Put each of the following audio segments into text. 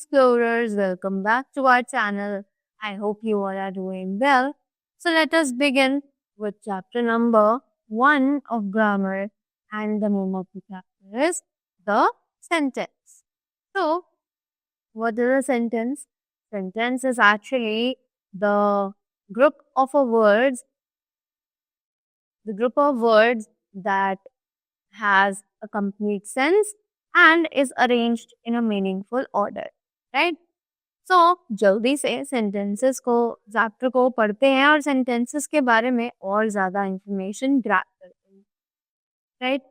explorers, welcome back to our channel. I hope you all are doing well. So let us begin with chapter number 1 of grammar, and the name of the chapter is the sentence. So what is a sentence? Sentence is actually the group of words that has a complete sense and is arranged in a meaningful order, right? So जल्दी से sentences को chapter को पढ़ते हैं और sentences के बारे में और ज़्यादा information grab करते हैं, right?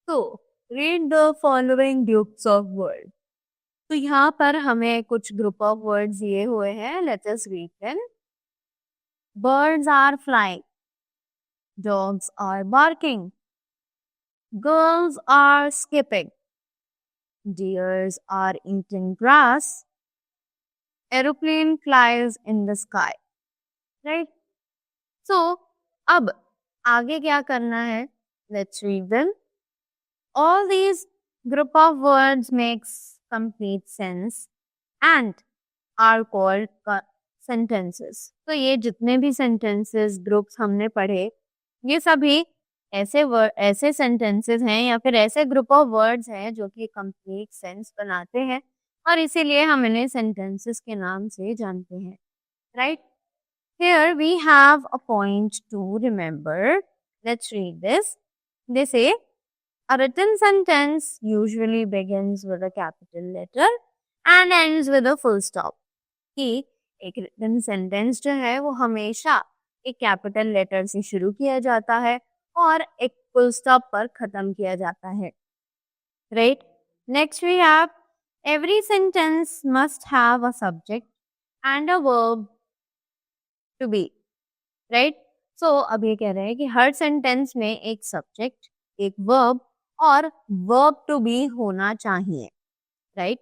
So read the following groups of words. तो यहाँ पर हमें कुछ group of words दिए हुए हैं. Let us read them. Birds are flying. Dogs are barking. Girls are skipping. Deers are eating grass. Aeroplane flies in the sky. Right? So, अब आगे क्या करना है? Let's read them. All these group of words makes complete sense and are called sentences. तो ये जितने भी sentences groups हमने पढ़े, ये सभी ऐसे sentences हैं या फिर ऐसे group of words हैं जो कि complete sense बनाते हैं और इसीलिए हम इन्हें sentences के नाम से जानते हैं, right? Here we have a point to remember. Let's read this. They say, a written sentence usually begins with a capital letter and ends with a full stop. कि एक written sentence जो है वो हमेशा एक capital letter से शुरू किया जाता है और एक full stop पर खत्म किया जाता है. Right? Next we have, every sentence must have a subject and a verb to be. Right? So अब ये कह रहे हैं कि हर sentence में एक subject, एक verb और verb to be होना चाहिए. Right?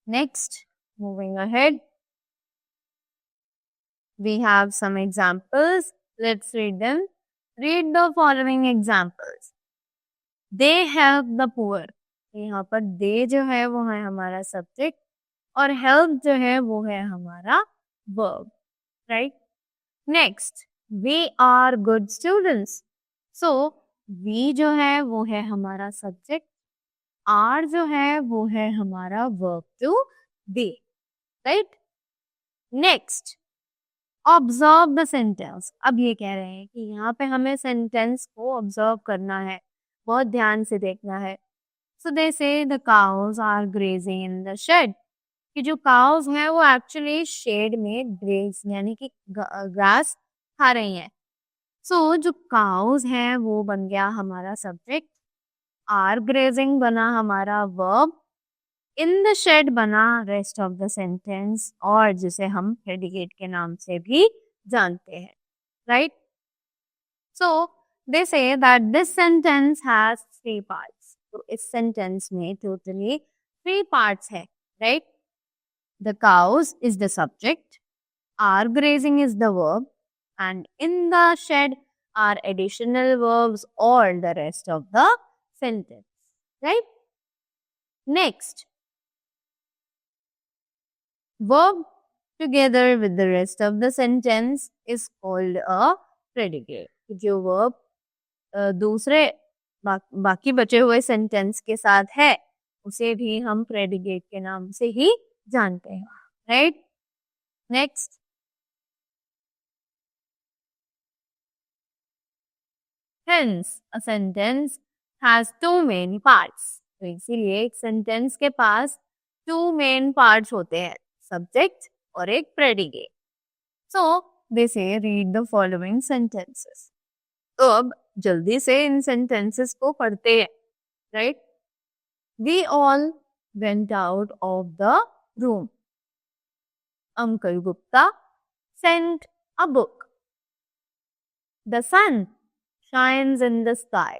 Next, moving ahead, we have some examples. Let's read them. Read the following examples. They help the poor. यहाँ पर they जो है वो है हमारा subject और help जो है वो है हमारा verb. Right? Next, we are good students. So, we जो है वो है हमारा subject, are जो है वो है हमारा verb to be. Right? Next, observe the sentence. अब ये कह रहे हैं कि यहाँ पे हमें sentence को observe करना है, बहुत ध्यान से देखना है. So they say the cows are grazing in the shed. कि जो cows हैं वो actually shade में graze यानी कि grass खा रही हैं. So जो cows हैं वो बन गया हमारा subject, are grazing बना हमारा verb, in the shed बना rest of the sentence और जिसे हम predicate के नाम से भी जानते हैं, right? So they say that this sentence has 3 parts. तो इस sentence में totally 3 parts है, right? The cows is the subject, are grazing is the verb, and in the shed are additional verbs or the rest of the sentence, right? Next, verb together with the rest of the sentence is called a predicate. जो verb दूसरे बाकी बचे हुए sentence के साथ है उसे भी हम predicate के नाम से ही जानते हैं, right? Next, hence a sentence has 2 main parts. तो इसीलिए एक sentence के पास 2 main parts होते हैं, subject और एक predicate. So they say read the following sentences. तो अब जल्दी से इन sentences को पढ़ते हैं, right? We all went out of the room. Uncle Gupta sent a book. The sun shines in the sky.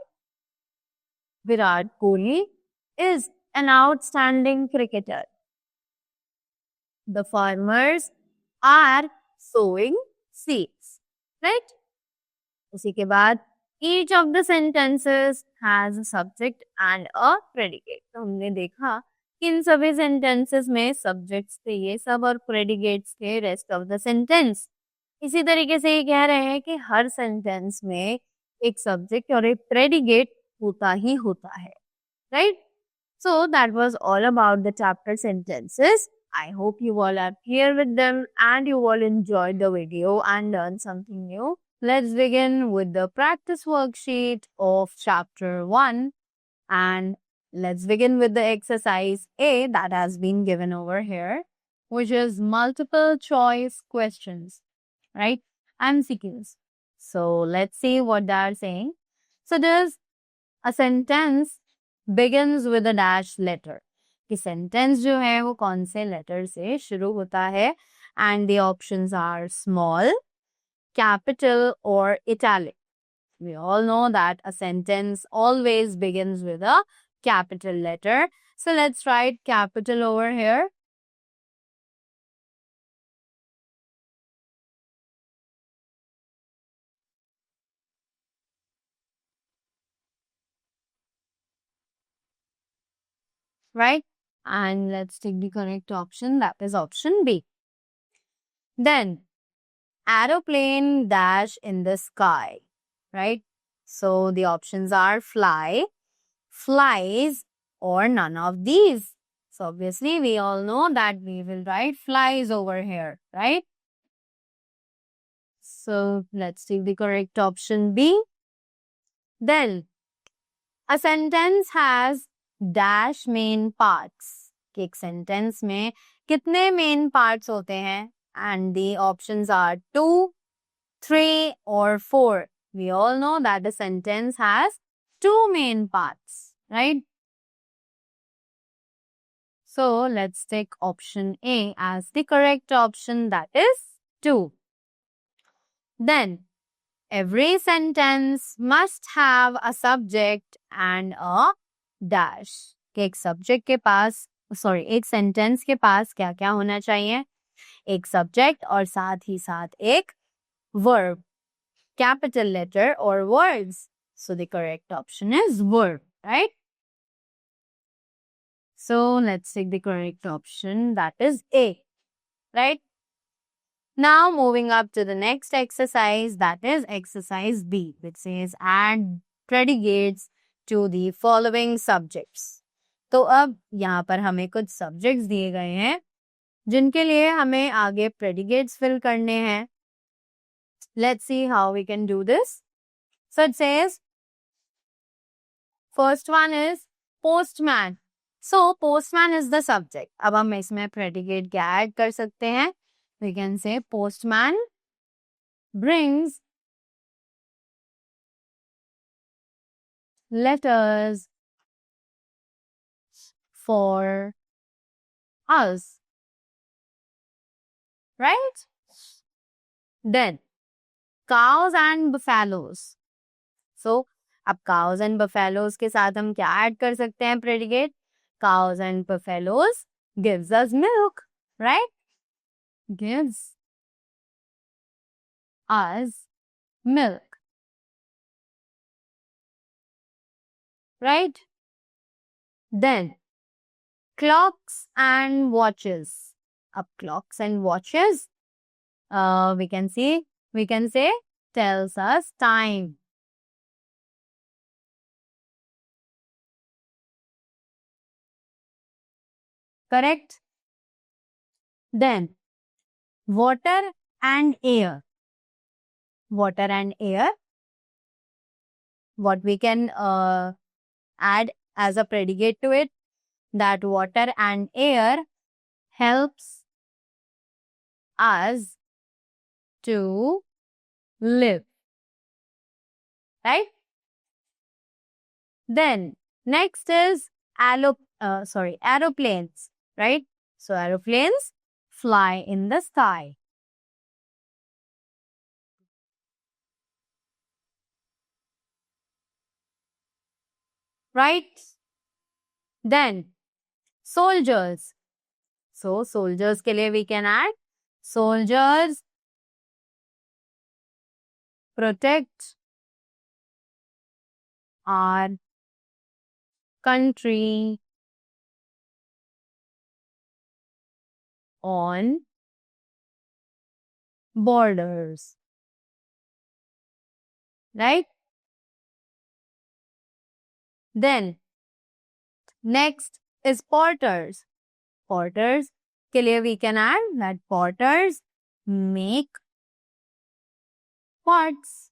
Virat Kohli is an outstanding cricketer. The farmers are sowing seeds. Right? उसी के बाद each of the sentences has a subject and a predicate. तो हमने देखा इन सभी sentences में subjects थे ये सब और प्रेडिकेट्स थे रेस्ट ऑफ द सेंटेंस। इसी तरीके से ये कह रहे हैं कि हर सेंटेंस में एक सब्जेक्ट और एक प्रेडिकेट होता ही होता है, right? So that was all about the chapter sentences. I hope you all are clear with them and you all enjoyed the video and learned something new. Let's begin with the practice worksheet of chapter 1 and let's begin with the exercise A that has been given over here, which is multiple choice questions, right? MCQs. So let's see what they are saying. So there's a sentence begins with a dash letter. कि sentence जो है वो कौन से letter से शुरू होता है and the options are small, capital or italic. We all know that a sentence always begins with a capital letter. So let's write capital over here. Right? And let's take the correct option. That is option B. Then aeroplane dash in the sky. Right? So the options are fly, flies, or none of these. So obviously we all know that we will write flies over here, right? So let's take the correct option B. Then a sentence has dash main parts. कि एक sentence में कितने main parts होते हैं? And the options are 2, 3 or 4. We all know that the sentence has 2 main parts, right? So let's take option A as the correct option, that is 2. Then every sentence must have a subject and a dash. कि एक subject के पास एक sentence के पास क्या क्या होना चाहिए? एक subject और साथ ही साथ एक verb, capital letter or words. So the correct option is verb, right? So let's take the correct option, that is A, right? Now moving up to the next exercise, that is exercise B, which says add predicates to the following subjects. तो अब यहाँ पर हमें कुछ subjects दिए गए हैं जिनके लिए हमें आगे predicates fill करने हैं. Let's see how we can do this. So it says first one is postman. So postman is the subject. अब हम इसमें predicate क्या add कर सकते हैं? We can say postman brings letters for us, right? Then cows and buffaloes. So अब cows and buffaloes के साथ हम क्या add कर सकते हैं predicate? Cows and buffaloes gives us milk, right? Gives us milk, right? Then clocks and watches. Up clocks and watches, we can say tells us time. Correct? Then water and air. Water and air. What we can add as a predicate to it, that water and air helps us to live, right? Then next is aeroplanes, right? So aeroplanes fly in the sky. Right? Then soldiers. So soldiers के लिए we can add soldiers protect our country on borders, right? Then next is potters. Potters के लिए we can add that potters make pots,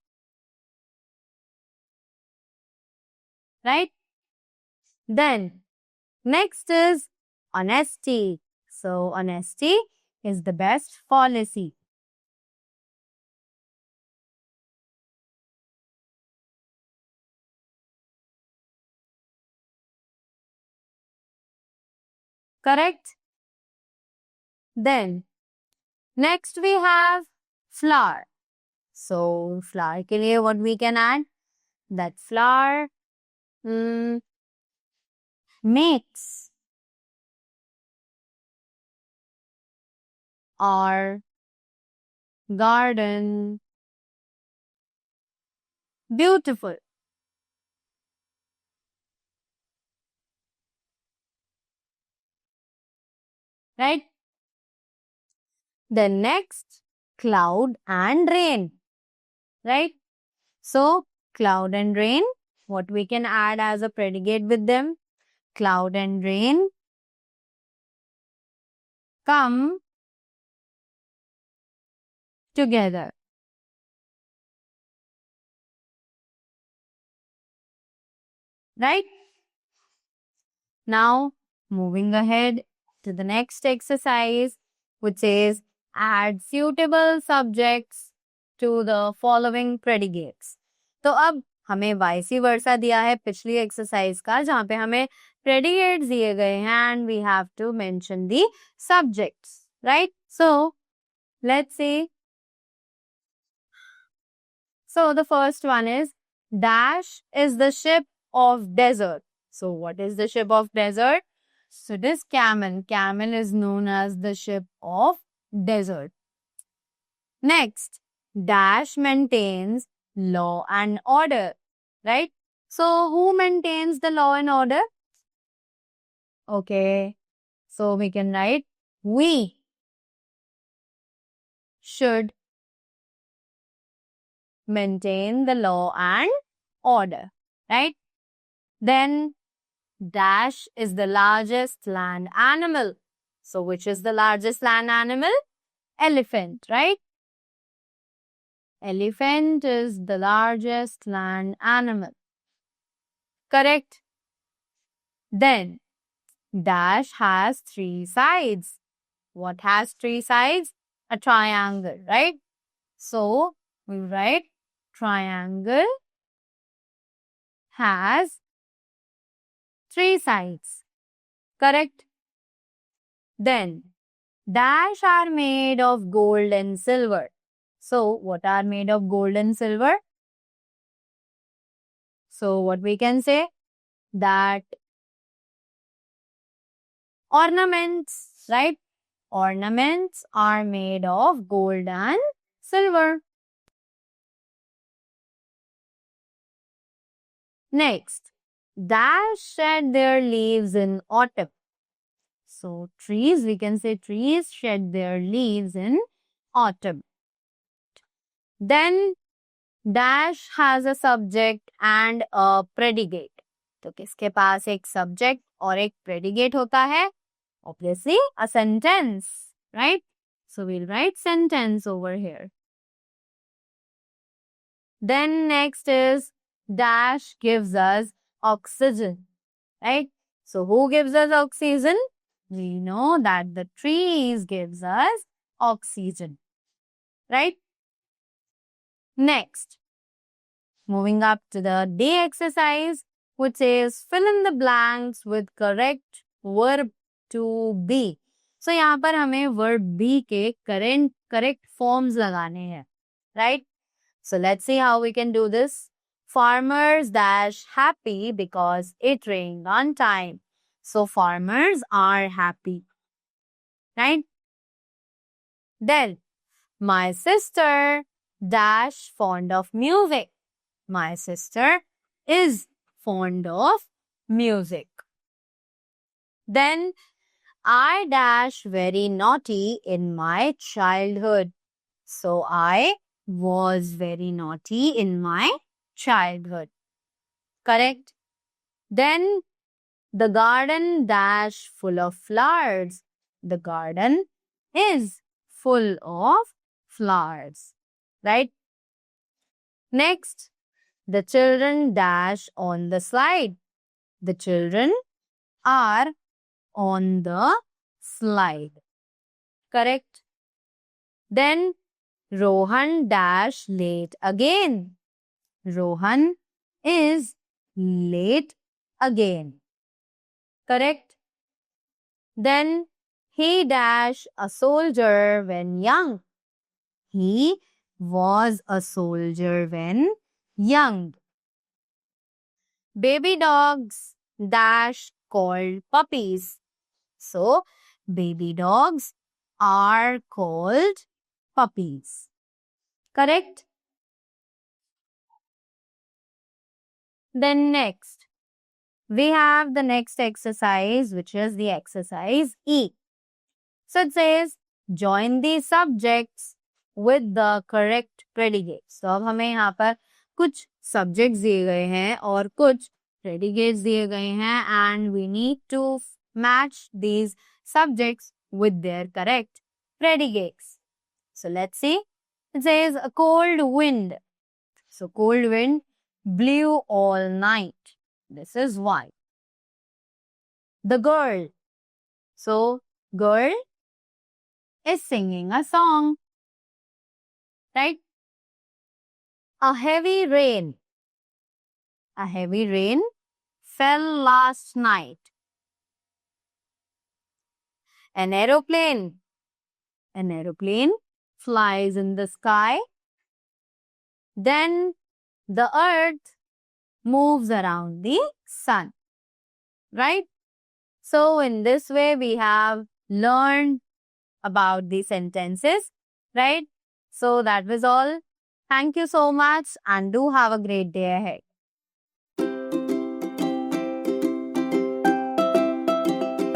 right? Then next is honesty. So honesty is the best policy. Correct? Then next we have flour. So flour के लिए what we can add? That flour makes our garden beautiful. Right? Then next, cloud and rain. Right? So, cloud and rain, what we can add as a predicate with them? Cloud and rain come together. Right? Now, moving ahead to the next exercise, which is add suitable subjects to the following predicates. तो अब हमें वाइसी वर्सा दिया है पिछली exercise का, जहां पे हमें predicates दिए गए हैं and we have to mention the subjects, right? So, let's see. So, the first one is Dash is the ship of desert. So, what is the ship of desert? So, this camel. Camel is known as the ship of desert. Next, Dash maintains law and order, right? So, who maintains the law and order? Okay, so we can write, we should maintain the law and order, right? Then, Dash is the largest land animal. So, which is the largest land animal? Elephant, right? Elephant is the largest land animal. Correct. Then, Dash has 3 sides. What has 3 sides? A triangle, right? So, we write triangle has 3 sides. Correct? Then, Dash are made of gold and silver. So, what are made of gold and silver? So, what we can say? That ornaments, right? Ornaments are made of gold and silver. Next, Dash shed their leaves in autumn. So, trees, we can say trees shed their leaves in autumn. Then, Dash has a subject and a predicate. तो किसके पास एक subject और एक predicate होता है? Obviously, a sentence, right? So, we'll write sentence over here. Then next is Dash gives us oxygen, right? So, who gives us oxygen? We know that the trees gives us oxygen, right? Next, moving up to the day exercise, which says fill in the blanks with correct verb to be. So, यहाँ पर हमें verb be के correct forms लगाने हैं, right? So, let's see how we can do this. Farmers dash happy because it rained on time. So, farmers are happy, right? Then, my sister dash fond of music. My sister is fond of music. Then, I dash very naughty in my childhood. So I was very naughty in my childhood. Correct? Then the garden dash full of flowers. The garden is full of flowers. Right? Next, the children dash on the slide. The children are on the slide. Correct? Then Rohan dash late again. Rohan is late again. Correct? Then he dash a soldier when young. He was a soldier when young. Baby dogs dash called puppies. So, baby dogs are called puppies. Correct? Then next, we have the next exercise, which is the exercise E. So it says, join the subjects with the correct predicates. तो अब हमें यहाँ पर कुछ subjects दिए गए हैं और कुछ predicates दिए गए हैं and we need to match these subjects with their correct predicates. So let's see. It says a cold wind. So cold wind blew all night. This is why. The girl. So girl is singing a song. Right? A heavy rain. A heavy rain fell last night. An aeroplane. An aeroplane flies in the sky. Then the earth moves around the sun. Right? So in this way, we have learned about the sentences. Right? So that was all. Thank you so much and do have a great day ahead.